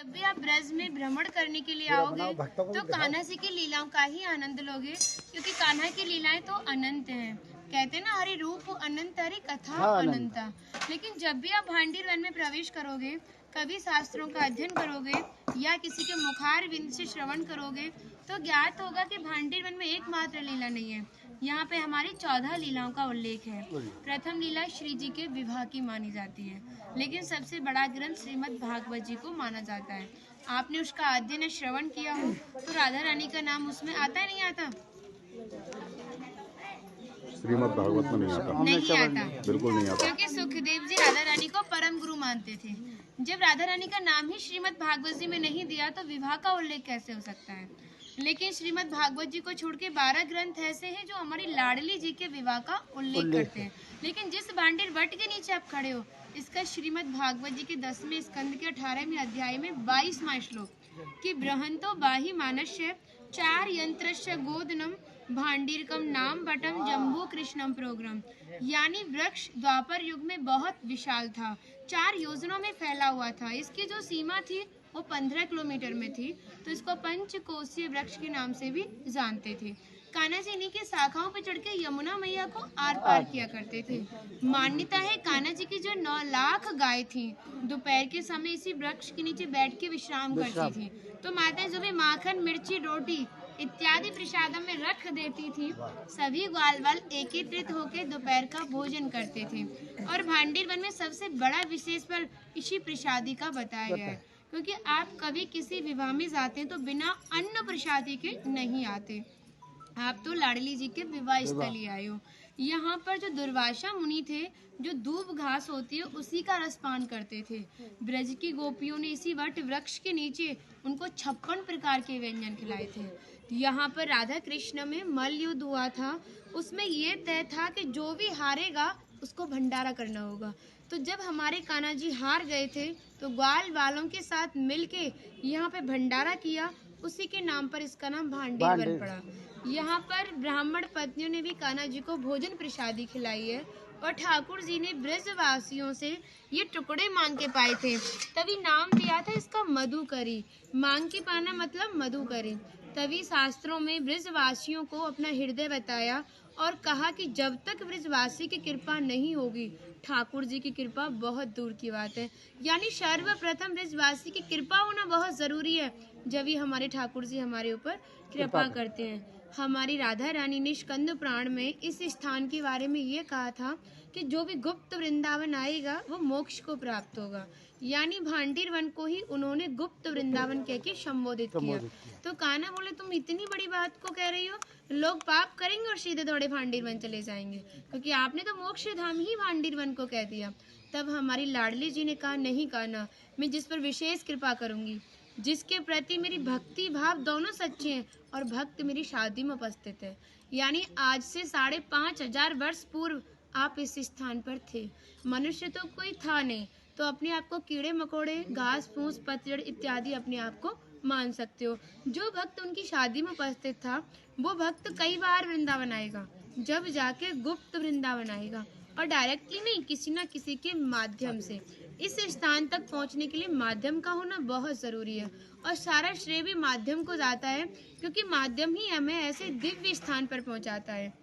जब भी आप ब्रज में भ्रमण करने के लिए आओगे तो कान्हा जी की लीलाओं का ही आनंद लोगे, क्योंकि कान्हा की लीलाएं तो अनंत हैं। कहते हैं ना, हरि रूप अनंत हरि कथा अनंता। लेकिन जब भी आप भांडीर वन में प्रवेश करोगे, कभी शास्त्रों का अध्ययन करोगे या किसी के मुखार विंद से श्रवण करोगे तो ज्ञात होगा कि भांडीर वन में एकमात्र लीला नहीं है, यहाँ पे हमारी 14 लीलाओं का उल्लेख है। प्रथम लीला श्री जी के विवाह की मानी जाती है, लेकिन सबसे बड़ा ग्रंथ श्रीमद् भागवत जी को माना जाता है। आपने उसका अध्ययन श्रवण किया हो तो राधा रानी का नाम उसमें आता है, नहीं आता? श्रीमद् भागवत में नहीं आता। नहीं आता, बिल्कुल नहीं आता, क्योंकि सुखदेव जी राधा रानी को परम गुरु मानते थे। जब राधा रानी का नाम ही श्रीमद् भागवत जी में नहीं दिया तो विवाह का उल्लेख कैसे हो सकता है? लेकिन श्रीमद् भागवत जी को छोड़ के 12 ग्रंथ ऐसे हैं जो हमारी लाडली जी के विवाह का उल्लेख करते हैं। लेकिन जिस भांडीर वट के नीचे आप खड़े हो, इसका श्रीमद् भागवत जी के 10वें स्कंद के 18वें अध्याय में 22वां श्लोक कि बृहंतो बाहि मानस्य 4 यंत्रस्य गोदनम भांडीरकम नाम बटम जम्बू कृष्णम प्रोग्राम, यानी वृक्ष द्वापर युग में बहुत विशाल था, 4 योजनों में फैला हुआ था। इसकी जो सीमा थी वो 15 किलोमीटर में थी, तो इसको पंचकोशीय वृक्ष के नाम से भी जानते थे। कान्हा जी इन्हीं की शाखाओं पर चढ़ के यमुना मैया को आर पार किया करते थे। मान्यता है कान्हा जी की जो 9 लाख गाय थी दोपहर के समय इसी वृक्ष के नीचे बैठ के विश्राम करती थी। तो माता जो भी माखन मिर्ची रोटी इत्यादि प्रसादम में रख देती थी, सभी ग्वाल वाल एकत्रित होकर दोपहर का भोजन करते थे। और भांडीर वन में सबसे बड़ा विशेष फल इसी प्रसादी का बताया गया है, क्योंकि आप कभी किसी विवाह में जाते हैं तो बिना अन्न प्रसादी के नहीं आते। आप तो लाडली जी के विवाह स्थल ही आए हो। यहाँ पर जो दुर्वासा मुनि थे, जो दूब घास होती है उसी का रसपान करते थे। ब्रज की गोपियों ने इसी वट वृक्ष के नीचे उनको 56 प्रकार के व्यंजन खिलाए थे। यहाँ पर राधा कृष्ण में मल्ल युद्ध हुआ था, उसमें ये तय था कि जो भी हारेगा उसको भंडारा करना होगा। तो जब हमारे कान्हा जी हार गए थे तो ग्वाल वालों के साथ मिलके यहाँ पे भंडारा किया, उसी के नाम पर इसका नाम भांडीर वन पड़ा। यहाँ पर ब्राह्मण पत्नियों ने भी कान्हा जी को भोजन प्रसादी खिलाई है, और ठाकुर जी ने ब्रजवासियों से ये टुकड़े मांग के पाए थे, तभी नाम दिया था इसका मधुकरी। मांग के पाना मतलब मधुकरी। तभी शास्त्रों में ब्रजवासियों को अपना हृदय बताया और कहा कि जब तक ब्रजवासी की कृपा नहीं होगी, ठाकुर जी की कृपा बहुत दूर की बात है। यानी सर्वप्रथम ब्रजवासी की कृपा होना बहुत जरूरी है, जब ही हमारे ठाकुर जी हमारे ऊपर कृपा करते हैं। हमारी राधा रानी ने स्कंद पुराण में इस स्थान के बारे में ये कहा था कि जो भी गुप्त वृंदावन आएगा वो मोक्ष को प्राप्त होगा। यानी भांडीर वन को ही उन्होंने गुप्त वृंदावन कह के संबोधित किया। तो कान्हा बोले, तुम इतनी बड़ी बात को कह रही हो, लोग पाप करेंगे और सीधे दौड़े भांडीर वन चले जाएंगे, क्योंकि आपने तो मोक्ष धाम ही भांडीर वन को कह दिया। तब हमारी लाडली जी ने कहा, नहीं कान्हा, मैं जिस पर विशेष कृपा करूंगी, जिसके प्रति मेरी भक्ति भाव दोनों सच्चे हैं और भक्त मेरी शादी में उपस्थित है। यानी आज से 5,500 वर्ष पूर्व आप इस स्थान पर थे। मनुष्य तो कोई था नहीं, तो अपने आप को कीड़े मकोड़े, घास फूस, पतझड़ इत्यादि अपने आप को मान सकते हो। जो भक्त उनकी शादी में उपस्थित था वो भक्त कई बार वृंदावन आएगा, जब जाके गुप्त वृंदावन आएगा, और डायरेक्टली नहीं, किसी ना किसी के माध्यम से। इस स्थान तक पहुंचने के लिए माध्यम का होना बहुत जरूरी है, और सारा श्रेय भी माध्यम को जाता है, क्योंकि माध्यम ही हमें ऐसे दिव्य स्थान पर पहुंचाता है।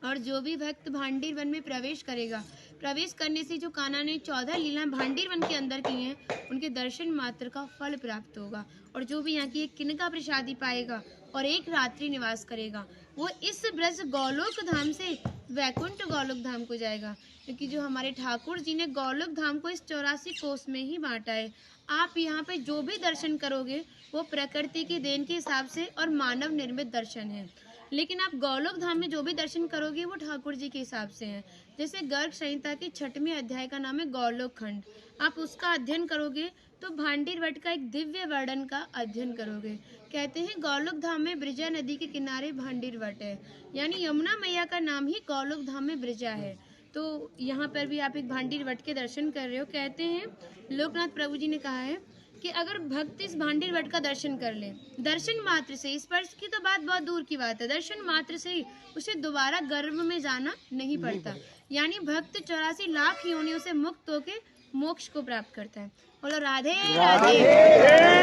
और जो भी भक्त भांडीर वन में प्रवेश करेगा, प्रवेश करने से जो कान्हा ने 14 लीला भांडीर वन के अंदर की हैं, उनके दर्शन मात्र का फल प्राप्त होगा। और जो भी यहाँ की एक किनका प्रसादी पाएगा और एक रात्रि निवास करेगा, वो इस ब्रज गौलोक धाम से वैकुंठ गौलोक धाम को जाएगा, क्योंकि जो हमारे ठाकुर जी ने गौलोक धाम को इस 84 कोस में ही बांटा है। आप यहाँ पे जो भी दर्शन करोगे वो प्रकृति की देन के हिसाब से और मानव निर्मित दर्शन है, लेकिन आप गौलोक धाम में जो भी दर्शन करोगे वो ठाकुर जी के हिसाब से हैं। जैसे गर्ग संहिता के 6वें अध्याय का नाम है गौलोक खंड, आप उसका अध्ययन करोगे तो भांडीर वट का एक दिव्य वर्णन का अध्ययन करोगे। कहते हैं गौलोक धाम में ब्रजा नदी के किनारे भांडीर वट है, यानी यमुना मैया का नाम ही गौलोक धाम में ब्रजा है। तो यहाँ पर भी आप एक भांडीर वट के दर्शन कर रहे हो। कहते हैं लोकनाथ प्रभु जी ने कहा है कि अगर भक्त इस भांडीर वट का दर्शन कर ले, दर्शन मात्र से, स्पर्श की तो बात बहुत दूर की बात है, दर्शन मात्र से ही उसे दोबारा गर्भ में जाना नहीं पड़ता। यानी भक्त 84 लाख योनियों से मुक्त होकर मोक्ष को प्राप्त करता है। बोलो राधे राधे।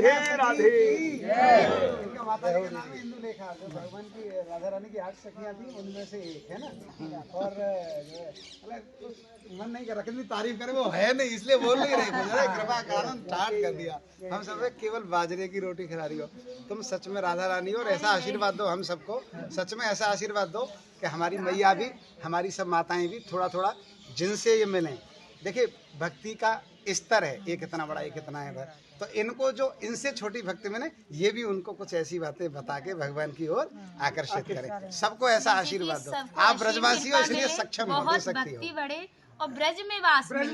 राधे राधे। इनका माता जी का नाम है इंदुलेखा, जो भगवान की राधा रानी की 8 सखियां थी उनमें से एक है ना। और मन नहीं कर रहा कितनी तारीफ करे, वो है नहीं इसलिए बोल नहीं रही, कृपा कारण स्टार्ट कर दिया। हम सब केवल बाजरे की रोटी खिला रही हो, तुम सच में राधा रानी हो। और ऐसा आशीर्वाद दो हम सबको, सच में ऐसा आशीर्वाद दो कि हमारी मैया भी, हमारी सब माताएं भी थोड़ा थोड़ा जिनसे ये मिलें। देखिए भक्ति का स्तर है, एक इतना बड़ा एक इतना है, तो इनको जो इनसे छोटी भक्ति में ने, ये भी उनको कुछ ऐसी बातें बता के भगवान की ओर आकर्षित करें। सबको ऐसा आशीर्वाद दो। आप ब्रजवासी हो इसलिए सक्षम हो, दे सकती हो। बढ़े और ब्रज में वास मिले।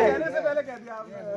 कहने से पहले कह दिया आपने।